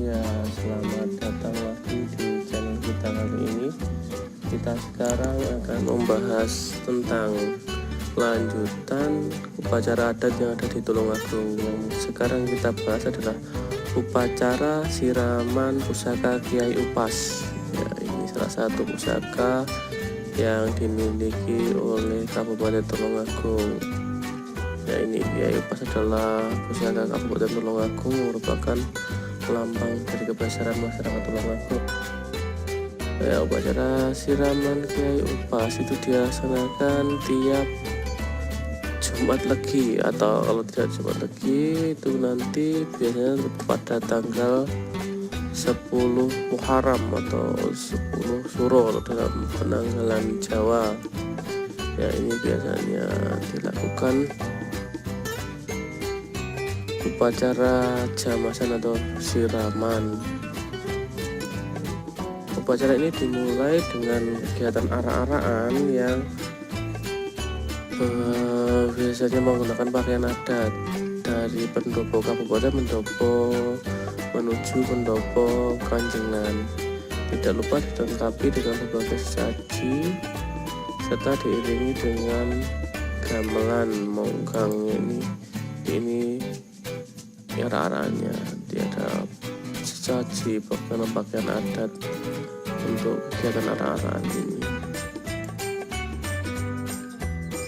Ya, selamat datang lagi di channel kita kali ini. Kita sekarang akan membahas tentang lanjutan upacara adat yang ada di Tulungagung. Yang sekarang kita bahas adalah upacara siraman pusaka Kiai Upas. Ya, ini salah satu pusaka yang dimiliki oleh Kabupaten Tulungagung. Ya, ini Kiai Upas adalah pusaka Kabupaten Tulungagung, merupakan lambang dari kebesaran masyarakat Tulungagung. Ya, upacara siraman Kiai Upas itu dilaksanakan tiap Jumat Legi, atau kalau tidak Jumat Legi itu nanti biasanya pada tanggal 10 Muharram atau 10 Suro dalam penanggalan Jawa. Ya, ini biasanya dilakukan upacara jamasan atau siraman. Upacara ini dimulai dengan kegiatan arak-arakan yang biasanya menggunakan pakaian adat dari pendopo kabupaten mendopo menuju pendopo Kanjengan. Tidak lupa dilengkapi dengan berbagai sesaji serta diiringi dengan gamelan mongkang. Ini arah-arahnya tiada sesaji pakaian adat untuk kegiatan arah-arahan ini.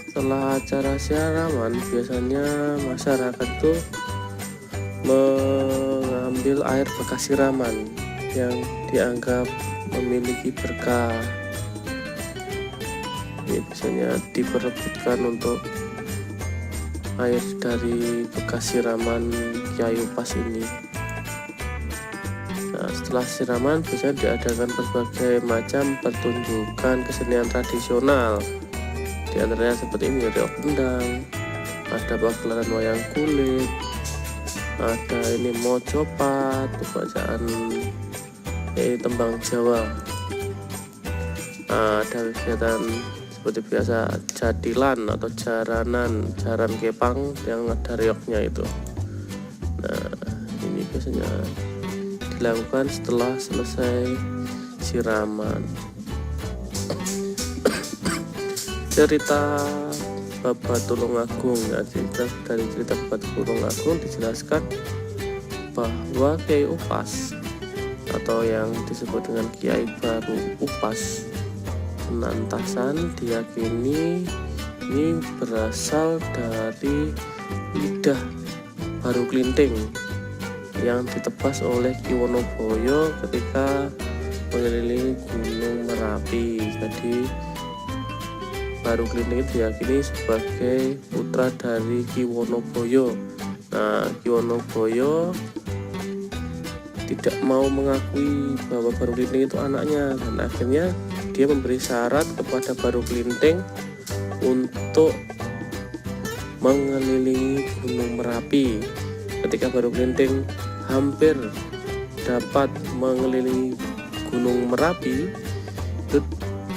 Setelah acara siraman, biasanya masyarakat itu mengambil air bekas siraman yang dianggap memiliki berkah. Ini biasanya diperebutkan untuk air dari bekas siraman Kiai Upas ini. Nah, setelah siraman biasanya diadakan berbagai macam pertunjukan kesenian tradisional. Di antaranya seperti ini, riok kendang, ada pagelaran wayang kulit, ada ini mojopat, bacaan tembang Jawa. Nah, ada kegiatan seperti biasa jadilan atau jaran kepang yang ada rioknya itu. Nah, ini biasanya dilakukan setelah selesai siraman. Cerita Babat Tulungagung, ya, dari cerita Babat Tulungagung dijelaskan bahwa Kiai Upas atau yang disebut dengan Kiai Baru Upas Penantasan diyakini ini berasal dari lidah Baru Klinting yang ditebas oleh Ki Wonoboyo ketika mengelilingi Gunung Merapi. Jadi Baru Klinting diyakini sebagai putra dari Ki Wonoboyo. Nah, Ki Wonoboyo tidak mau mengakui bahwa Baru Klinting itu anaknya, dan akhirnya dia memberi syarat kepada Baru Klinting untuk mengelilingi Gunung Merapi. Ketika Baru Klinting hampir dapat mengelilingi Gunung Merapi, itu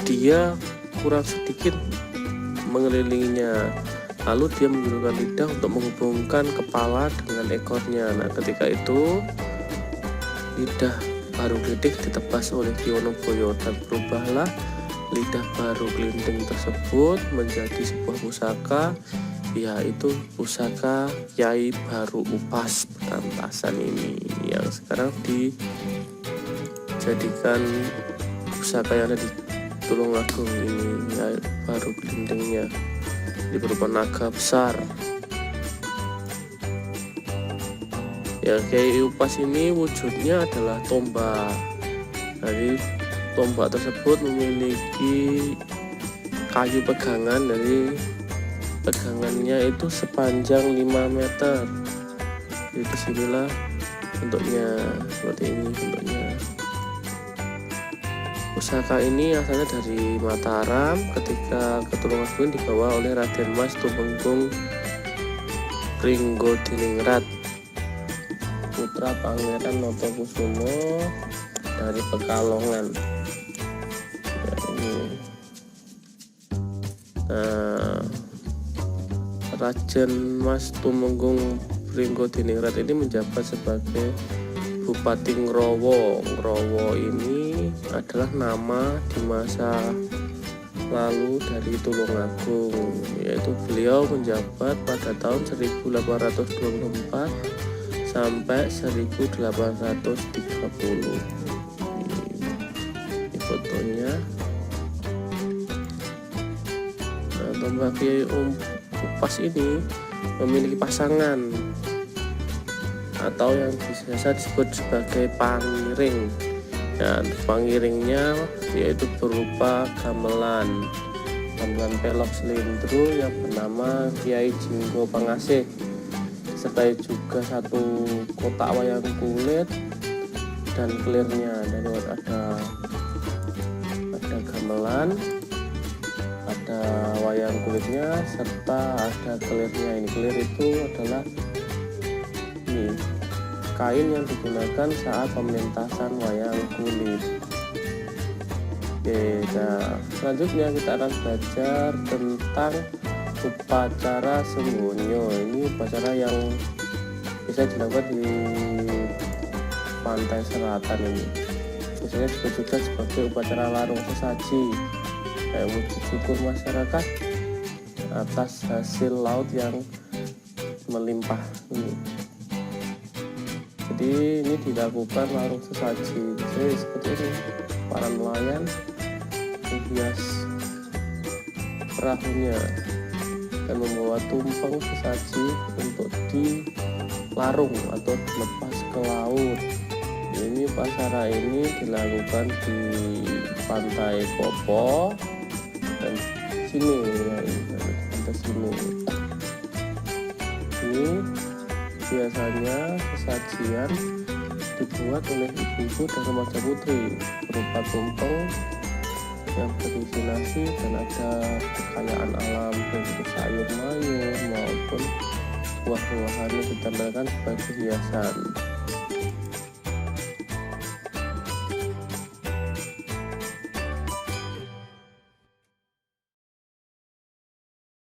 dia kurang sedikit mengelilinginya. Lalu dia menggunakan lidah untuk menghubungkan kepala dengan ekornya. Nah, ketika itu lidah Baru Klinting ditebas oleh Ki Wonoboyo dan berubahlah lidah Baru Klinting tersebut menjadi sebuah pusaka, yaitu pusaka Kiai Baru Upas Penantasan ini, yang sekarang dijadikan pusaka yang ada di Tulungagung ini, ya, Baru Klintingnya di berupa naga besar. Ya, Kiai Upas ini wujudnya adalah tombak. Jadi tombak tersebut memiliki kayu pegangan, dari pegangannya itu sepanjang 5 meter. Jadi disinilah bentuknya, seperti ini bentuknya. Pusaka ini asalnya dari Mataram, ketika ke Tulungagung dibawa oleh Raden Mas Tumenggung Pringgodiningrat, putra Pangeran Notokusumo dari Pekalongan. Ya, ini. Nah, Raden Mas Tumenggung Pringgodiningrat ini menjabat sebagai Bupati Ngrowo. Ngrowo ini adalah nama di masa lalu dari Tulungagung, yaitu beliau menjabat pada tahun 1824 sampai 1830. Ini fotonya. Nah, Tombak Kiai Upas ini memiliki pasangan atau yang biasa disebut sebagai pangiring, dan pangiringnya yaitu berupa gamelan pelok selindro yang bernama Kiai Jinggo Pangasih, serta juga satu kotak wayang kulit dan kelirnya. Dan ada gamelan, ada wayang kulitnya, serta ada kelirnya. Ini kelir itu adalah kain yang digunakan saat pementasan wayang kulit. Oke, nah selanjutnya kita akan belajar tentang upacara Sembonyo. Ini upacara yang bisa dilakukan di pantai selatan ini. Biasanya disebut juga sebagai upacara larung sesaji, kayak wujud syukur masyarakat atas hasil laut yang melimpah ini. Jadi ini dilakukan larung sesaji. Jadi seperti ini, para nelayan menghias perahunya dan membawa tumpeng sesaji untuk dilarung atau dilepas ke laut. Ini upacara ini dilakukan di Pantai Popo dan sini ya, pantai sini. Ini biasanya sesajian dibuat oleh ibu-ibu dan remaja putri berupa tumpeng yang berisi nasi dan ada kekayaan alam berupa sayur mayur maupun buah-buahan yang ditambahkan sebagai hiasan.